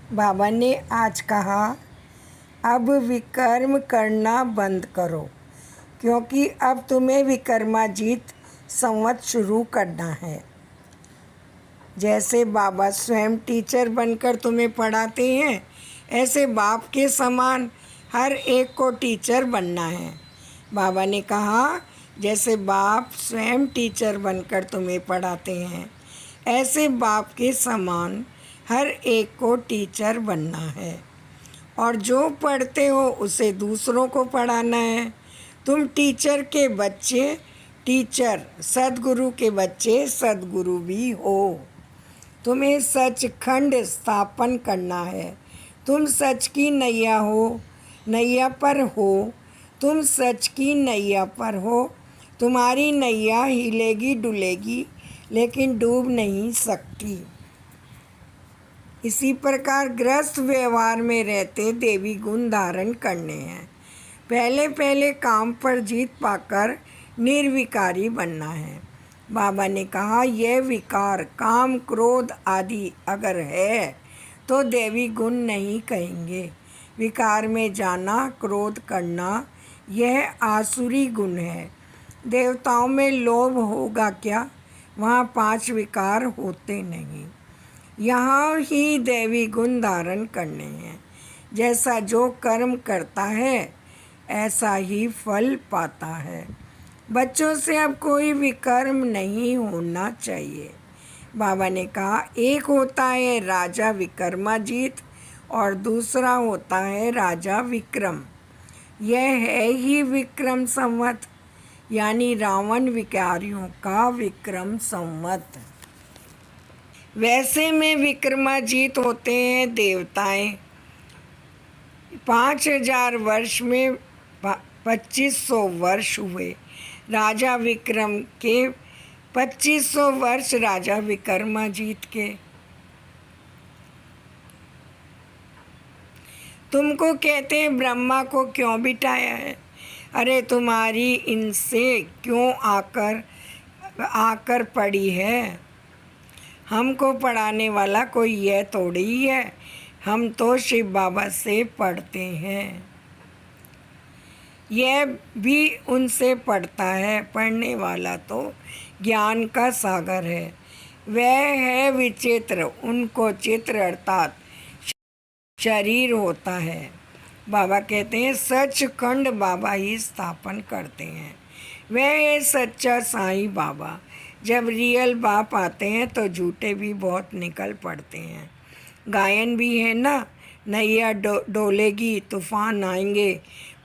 बाबा ने आज कहा, अब विकर्म करना बंद करो, क्योंकि अब तुम्हें विक्रमाजीत संवत शुरू करना है। जैसे बाबा स्वयं टीचर बनकर तुम्हें पढ़ाते हैं, ऐसे बाप के समान हर एक को टीचर बनना है। बाबा ने कहा, जैसे बाप स्वयं टीचर बनकर तुम्हें पढ़ाते हैं, ऐसे बाप के समान हर एक को टीचर बनना है। और जो पढ़ते हो उसे दूसरों को पढ़ाना है। तुम टीचर के बच्चे टीचर, सद्गुरु के बच्चे सद्गुरु भी हो। तुम्हें सचखंड स्थापन करना है। तुम सच की नैया हो, नैया पर हो। तुम सच की नैया पर हो। तुम्हारी नैया हिलेगी डुलेगी, लेकिन डूब नहीं सकती। इसी प्रकार गृहस्थ व्यवहार में रहते देवी गुण धारण करने हैं। पहले पहले काम पर जीत पाकर निर्विकारी बनना है। बाबा ने कहा, यह विकार काम क्रोध आदि अगर है तो देवी गुण नहीं कहेंगे। विकार में जाना, क्रोध करना, यह आसुरी गुण है। देवताओं में लोभ होगा क्या? वहाँ 5 विकार होते नहीं। यहाँ ही दैवी गुण धारण करने हैं। जैसा जो कर्म करता है ऐसा ही फल पाता है। बच्चों से अब कोई विकर्म नहीं होना चाहिए। बाबा ने कहा, एक होता है राजा विक्रमाजीत और दूसरा होता है राजा विक्रम। यह है ही विक्रम संवत, यानी रावण विकारियों का विक्रम संवत। वैसे में विक्रमाजीत होते हैं देवताएं। 5000 वर्ष में 2500 वर्ष हुए। राजा विक्रम के 2500 वर्ष राजा विक्रमाजीत के। तुमको कहते हैं ब्रह्मा को क्यों बिठाया है? अरे तुम्हारी इनसे क्यों आकर पड़ी है? हमको पढ़ाने वाला कोई यह थोड़ी ही है। हम तो शिव बाबा से पढ़ते हैं। यह भी उनसे पढ़ता है। पढ़ने वाला तो ज्ञान का सागर है। वह है विचित्र। उनको चित्र अर्थात शरीर होता है। बाबा कहते हैं सचखंड बाबा ही स्थापन करते हैं। वह है सच्चा साईं बाबा। जब रियल बाप आते हैं तो झूठे भी बहुत निकल पड़ते हैं। गायन भी है ना, नैया डोलेगी तूफान आएंगे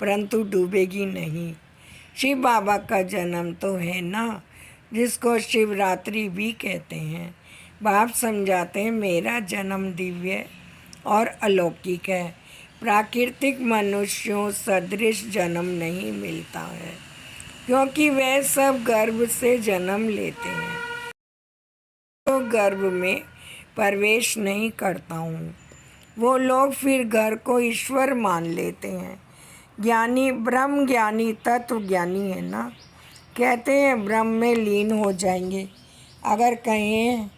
परंतु डूबेगी नहीं। शिव बाबा का जन्म तो है ना, जिसको शिवरात्रि भी कहते हैं। बाप समझाते हैं मेरा जन्म दिव्य और अलौकिक है। प्राकृतिक मनुष्यों सदृश जन्म नहीं मिलता है, क्योंकि वह सब गर्भ से जन्म लेते हैं। तो गर्भ में प्रवेश नहीं करता हूँ। वो लोग फिर घर को ईश्वर मान लेते हैं। ज्ञानी ब्रह्म ज्ञानी तत्व ज्ञानी है ना, कहते हैं ब्रह्म में लीन हो जाएंगे। अगर कहें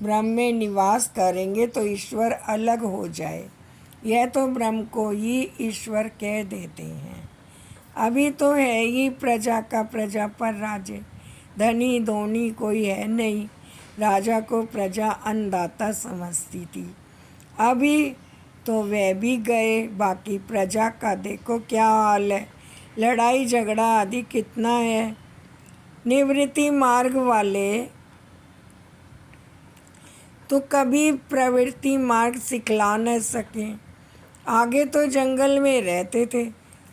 ब्रह्म में निवास करेंगे तो ईश्वर अलग हो जाए। यह तो ब्रह्म को ही ईश्वर कह देते हैं। अभी तो है ही प्रजा का प्रजा पर राज्य। धनी धोनी कोई है नहीं। राजा को प्रजा अन्नदाता समझती थी। अभी तो वह भी गए। बाकी प्रजा का देखो क्या हाल है। लड़ाई झगड़ा आदि कितना है। निवृत्ति मार्ग वाले तो कभी प्रवृत्ति मार्ग सिखला न सके। आगे तो जंगल में रहते थे,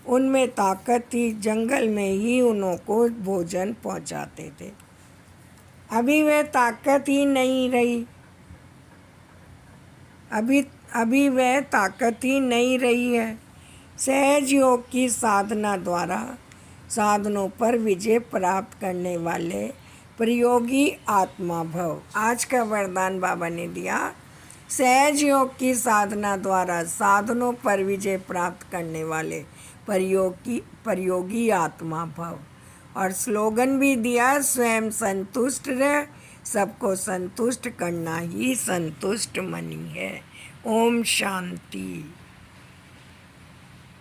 उनमें ताकत थी। जंगल में ही उन्हों को भोजन पहुंचाते थे। अभी वह ताकत ही नहीं रही। अभी वह ताकत ही नहीं रही है। सहज योग की साधना द्वारा साधनों पर विजय प्राप्त करने वाले प्रयोगी आत्मा भव। आज का वरदान बाबा ने दिया, सहज योग की साधना द्वारा साधनों पर विजय प्राप्त करने वाले प्रयोगी आत्मा भव। और स्लोगन भी दिया, स्वयं संतुष्ट रह सबको संतुष्ट करना ही संतुष्ट मनी है। ओम शांति।